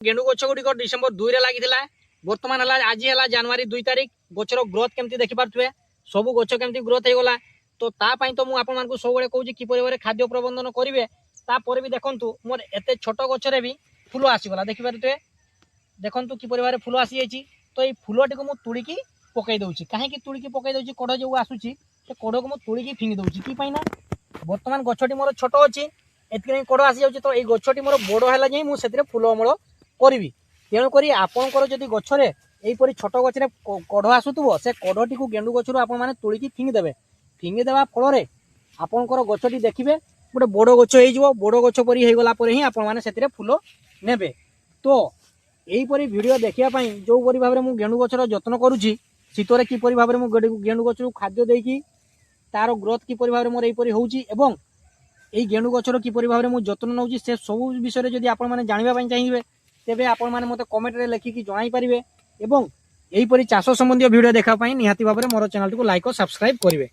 गेंडु गछ गुड़िक डिसेम्बर 2 रे लगी बर्तमान आज है जनवरी 2 तारिख गचर ग्रोथ केमती देखी पारे सब गच केमती ग्रोथ हो गला। तो तापाई तो मुझे आपको सब कौन कि खाद्य प्रबंधन करेंगे तापर भी देखु मोर एत छोट गचरे भी फूल आसीगला देखिपारे देखु कि फूल आसी जाइए। तो ये फूलटी को मुझे तुड़िकी पकई दूसरी कहीं तुड़िकी पकई दूसरी कढ़ जो आसूसी से कढ़ को मुझे तुड़िकी फिंगी दूसरी कि बर्तमान गछटी मोर छोट अच्छी एत कढ़ आसी जाऊँगी। तो ये गछटी मोर बड़ है जाए मुझे फूल अमल करी तेणुक आपंकर जदि गचरे यहीपरी छोट गचरे कढ़ आसुव से कढ़टी को गेंडु गचर आपने तुड़िकी फिंगिदेवे फिंगिदेवा फल आपंकर गचटी देखिए गोटे बड़ गच हो बड़ गच परी होगला ही आपने फूल ने। तो यहीपरी वीडियो देखापी जो भाव में गेंडु गचर जत्न करुच्ची शीतरे किपरि भाव में गेंडु गच खाद्य देकी तार ग्रोथ किपरि भाव मोर यहीपरी होउची एवं यही गेंडु गचर किपरि भाव में जत्न नौची से सब विषय जदि आपण माने जानिबा चाहिए तेबे आपण माने मते कमेंट रे लिखिकी जणाई पारिबे एवं यहीपरी चाष संबंधी वीडियो देखापी निहाती भाव में मोर चैनल को लाइक और सब्सक्राइब करेंगे।